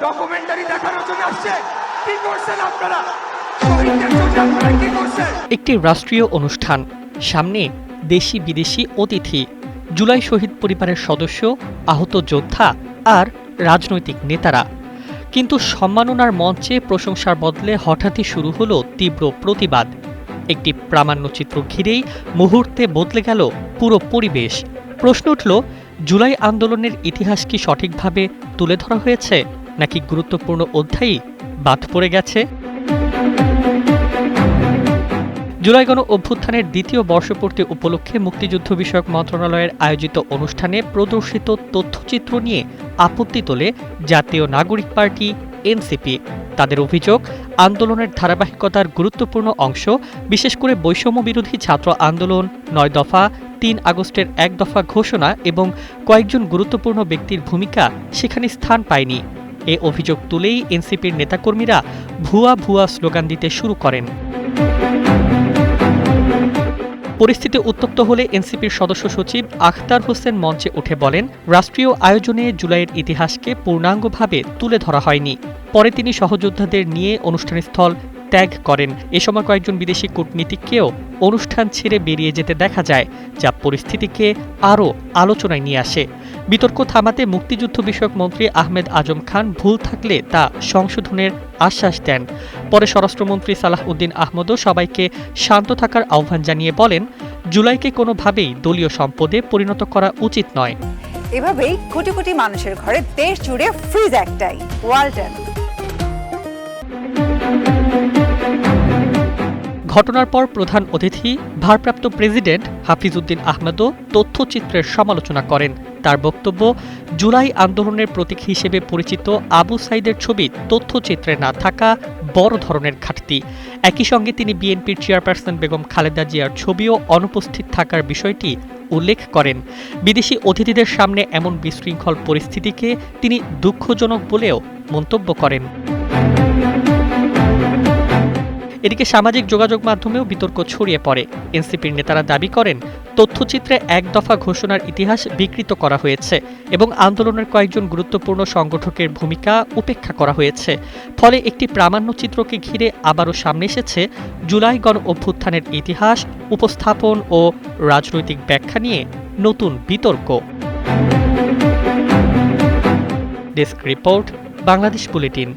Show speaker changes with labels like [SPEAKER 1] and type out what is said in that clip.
[SPEAKER 1] Documentary দেখানোর জন্য আসছে। কি করছেন আপনারা? শহীদদের জন্য আপনারা কি করছেন?
[SPEAKER 2] একটি রাষ্ট্রীয় অনুষ্ঠান, সামনে দেশি বিদেশি অতিথি, জুলাই শহীদ পরিবারের সদস্য, আহত যোদ্ধা আর রাজনৈতিক নেতারা। কিন্তু সম্মাননার মঞ্চে প্রশংসার বদলে হঠাৎই শুরু হলো তীব্র প্রতিবাদ। একটি প্রামাণ্যচিত্র ঘিরেই মুহূর্তে বদলে গেল পুরো পরিবেশ। প্রশ্ন উঠল, জুলাই আন্দোলনের ইতিহাস কি সঠিকভাবে তুলে ধরা হয়েছে, নাকি গুরুত্বপূর্ণ অধ্যায়ই বাদ পড়ে গেছে? জুলাই গণ অভ্যুত্থানের দ্বিতীয় বর্ষপূর্তি উপলক্ষে মুক্তিযুদ্ধ বিষয়ক মন্ত্রণালয়ের আয়োজিত অনুষ্ঠানে প্রদর্শিত তথ্যচিত্র নিয়ে আপত্তি তোলে জাতীয় নাগরিক পার্টি এনসিপি। তাদের অভিযোগ, আন্দোলনের ধারাবাহিকতার গুরুত্বপূর্ণ অংশ, বিশেষ করে বৈষম্য বিরোধী ছাত্র আন্দোলন, ৯ দফা, ৩ আগস্টের ১ দফা ঘোষণা এবং কয়েকজন গুরুত্বপূর্ণ ব্যক্তির ভূমিকা সেখানে স্থান পায়নি। এ অভিযোগ তুলেই এনসিপির নেতাকর্মীরা ভুয়া ভুয়া স্লোগান দিতে শুরু করেন। পরিস্থিতি উত্তপ্ত হলে এনসিপির সদস্য সচিব আখতার হোসেন মঞ্চে উঠে বলেন, রাষ্ট্রীয় আয়োজনে জুলাইয়ের ইতিহাসকে পূর্ণাঙ্গভাবে তুলে ধরা হয়নি। পরে তিনি সহযোদ্ধাদের নিয়ে অনুষ্ঠানস্থল ত্যাগ করেন। এ সময় কয়েকজন বিদেশি কূটনীতিককেও অনুষ্ঠান ছেড়ে বেরিয়ে যেতে দেখা যায়, যা পরিস্থিতিকে আরও আলোচনায় নিয়ে আসে। বিতর্ক থামাতে মুক্তিযুদ্ধ বিষয়ক মন্ত্রী আহমেদ আজম খান ভুল থাকলে তা সংশোধনের আশ্বাস দেন। পরে স্বরাষ্ট্রমন্ত্রী সালাহ উদ্দিন আহমদও সবাইকে শান্ত থাকার আহ্বান জানিয়ে বলেন, জুলাইকে কোনোভাবেই দলীয় সম্পদে পরিণত করা উচিত নয়।
[SPEAKER 3] এভাবেই কোটি কোটি মানুষের ঘরে দেশ জুড়ে ফ্রিজ একটাই, ওয়ালটন।
[SPEAKER 2] ঘটনার পর প্রধান অতিথি ভারপ্রাপ্ত প্রেসিডেন্ট হাফিজ উদ্দিন আহমেদও তথ্যচিত্রের সমালোচনা করেন। তার বক্তব্য, জুলাই আন্দোলনের প্রতীক হিসেবে পরিচিত আবু সাইদের ছবি তথ্যচিত্রে না থাকা বড় ধরনের ঘাটতি। একই সঙ্গে তিনি বিএনপির চেয়ারপারসন বেগম খালেদা জিয়ার ছবিও অনুপস্থিত থাকার বিষয়টি উল্লেখ করেন। বিদেশি অতিথিদের সামনে এমন বিশৃঙ্খল পরিস্থিতিকে তিনি দুঃখজনক বলেও মন্তব্য করেন। এদিকে সামাজিক যোগাযোগ মাধ্যমেও বিতর্ক ছড়িয়ে পড়ে। এনসিপির নেতারা দাবি করেন, তথ্যচিত্রে ১ দফা ঘোষণার ইতিহাস বিকৃত করা হয়েছে এবং আন্দোলনের কয়েকজন গুরুত্বপূর্ণ সংগঠকের ভূমিকা উপেক্ষা করা হয়েছে। ফলে একটি প্রামাণ্যচিত্রকে ঘিরে আবারও সামনে এসেছে জুলাই গণ অভ্যুত্থানের ইতিহাস উপস্থাপন ও রাজনৈতিক ব্যাখ্যা নিয়ে নতুন বিতর্ক। Desk report, Bangladesh bulletin.